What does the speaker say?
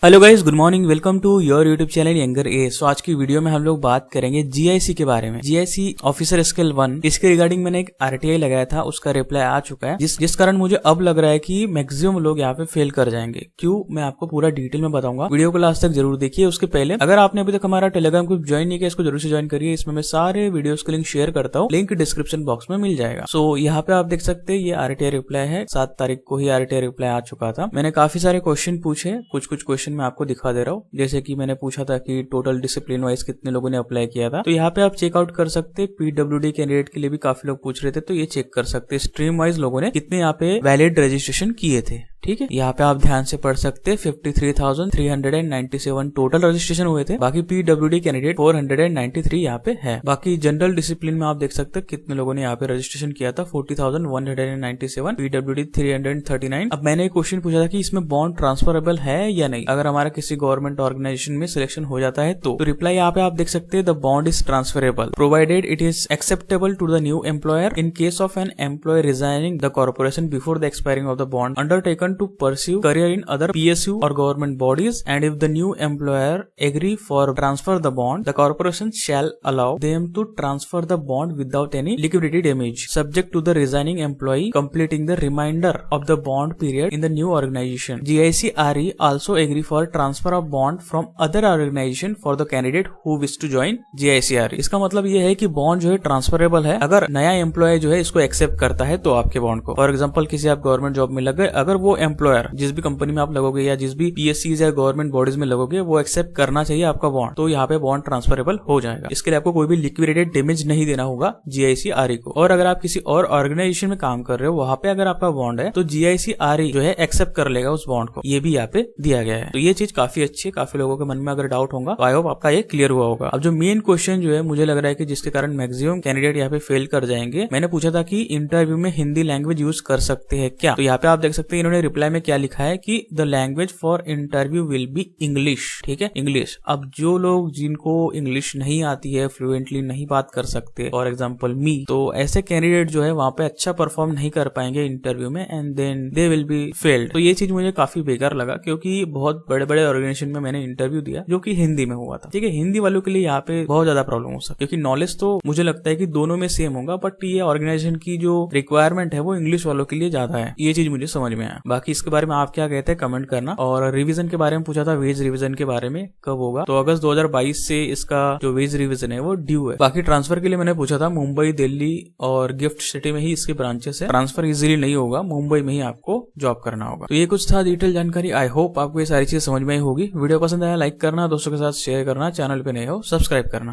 Hello guys, good morning. Welcome to your YouTube channel younger A. So आज की video में हम लोग बात करेंगे जीआईसी के बारे में। जीआईसी ऑफिसर स्किल 1, इसके रिगार्डिंग मैंने एक आरटीआई लगाया था, उसका रिप्लाई आ चुका है, जिस कारण मुझे अब लग रहा है कि मैक्सिमम लोग यहाँ पे फेल कर जाएंगे। क्यों, मैं आपको पूरा डिटेल में बताऊंगा। वीडियो को लास्ट तक जरूर देखिए। उसके पहले अगर आपने अभी तक हमारा टेलीग्राम ग्रुप ज्वाइन नहीं किया, इसको जरूर से ज्वाइन करिए। इसमें मैं सारे वीडियोस के लिंक शेयर करता हूँ, लिंक डिस्क्रिप्शन बॉक्स में मिल जाएगा। सो यहाँ पे आप देख सकते हैं, ये आरटीआई रिप्लाई है। 7 तारीख को ही आरटीआई रिप्लाई आ चुका था। मैंने काफी सारे क्वेश्चन पूछे, कुछ क्वेश्चन मैं आपको दिखा दे रहा हूँ। जैसे कि मैंने पूछा था कि टोटल डिसिप्लिन वाइज कितने लोगों ने अप्लाई किया था, तो यहाँ पे आप चेकआउट कर सकते। पीडब्ल्यूडी कैंडिडेट के लिए भी काफी लोग पूछ रहे थे, तो ये चेक कर सकते स्ट्रीम वाइज लोगों ने कितने यहाँ पे वैलिड रजिस्ट्रेशन किए थे। ठीक है, यहाँ पे आप ध्यान से पढ़ सकते। 53,397 टोटल रजिस्ट्रेशन हुए थे। बाकी पीडब्ल्यूडी कैंडिडेट 493 यहाँ पे है। बाकी जनरल डिसिप्लिन में आप देख सकते कितने लोगों ने यहाँ पे रजिस्ट्रेशन किया था। 40,197, पीडब्ल्यूडी 339। अब मैंने एक क्वेश्चन पूछा था कि इसमें बॉन्ड ट्रांसफरेबल है या नहीं, अगर हमारा किसी गवर्नमेंट ऑर्गेनाइजेशन में सिलेक्शन हो जाता है तो रिप्लाई यहाँ पे आप देख सकते हैं, the bond is transferable provided it is acceptable to the new employer in case of an employ resigning the corporation before the expiring of the bond undertaken to pursue career in other PSU or government bodies, and if the new employer agree for transfer the bond, the corporation shall allow them to transfer the bond without any liquidity damage, subject to the resigning employee completing the remainder of the bond period in the new organization. GIC RE also agree for transfer of bond from other organization for the candidate who wish to join GIC RE. इसका मतलब ये है कि bond जो है transferable है, अगर नया एम्प्लॉय जो है इसको एक्सेप्ट करता है तो आपके बॉन्ड को। फॉर एग्जाम्पल, किसी आप गवर्नमेंट जॉब में लग गए, अगर वो एम्प्लॉयर जिस भी कंपनी में आप लगोगे या जिस भी पीएससी या गवर्नमेंट बॉडीज में लगोगे, वो एक्सेप्ट करना चाहिए आपका बॉन्ड, तो यहाँ पे बॉन्ड ट्रांसफरेबल हो जाएगा। इसके लिए आपको कोई भी लिक्विडेटेड डैमेज नहीं देना होगा जीआईसी आरई को। और अगर आप किसी और ऑर्गेनाइजेशन में काम कर रहे हो, वहां पे अगर आपका बॉन्ड है तो जीआईसी आरई जो है एक्सेप्ट कर लेगा उस बॉन्ड को। ये भी यहाँ पे दिया गया है, तो ये चीज काफी अच्छी है। काफी लोगों के मन में अगर डाउट होगा तो आई होप आपका ये क्लियर हुआ होगा। अब जो मेन क्वेश्चन जो है, मुझे लग रहा है कि जिसके कारण मैक्सिमम कैंडिडेट यहाँ पे फेल कर जाएंगे, मैंने पूछा था कि इंटरव्यू में हिंदी लैंग्वेज यूज कर सकते हैं क्या, तो यहाँ पे आप देख सकते हैं इन्होंने रिप्लाई में क्या लिखा है कि the language for interview will be English. ठीक है, इंग्लिश। अब जो लोग जिनको इंग्लिश नहीं आती है, फ्लुएंटली नहीं बात कर सकते, फॉर एग्जांपल मी, तो ऐसे कैंडिडेट जो है वहां पे अच्छा परफॉर्म नहीं कर पाएंगे इंटरव्यू में, and then they will be failed. तो ये चीज मुझे काफी बेकार लगा, क्योंकि बहुत बड़े बड़े ऑर्गेनाइजेशन में मैंने इंटरव्यू दिया जो कि हिंदी में हुआ था। ठीक है, हिंदी वालों के लिए यहाँ पे बहुत ज्यादा प्रॉब्लम हो सकती है, क्योंकि नॉलेज तो मुझे लगता है कि दोनों में सेम होगा, बट ये ऑर्गेनाइजेशन की जो रिक्वायरमेंट है वो इंग्लिश वालों के लिए ज्यादा है। ये चीज मुझे समझ में आया। बाकी इसके बारे में आप क्या कहते हैं कमेंट करना। और रिवीजन के बारे में पूछा था, वेज रिवीजन के बारे में कब होगा, तो अगस्त 2022 से इसका जो वेज रिवीजन है वो ड्यू है। बाकी ट्रांसफर के लिए मैंने पूछा था, मुंबई, दिल्ली और गिफ्ट सिटी में ही इसके ब्रांचेस है। ट्रांसफर इजीली नहीं होगा, मुंबई में ही आपको जॉब करना होगा। तो ये कुछ था डिटेल जानकारी। आई होप आपको ये सारी चीज समझ में आई होगी। वीडियो पसंद आया लाइक करना, दोस्तों के साथ शेयर करना, चैनल पे नए हो सब्सक्राइब करना।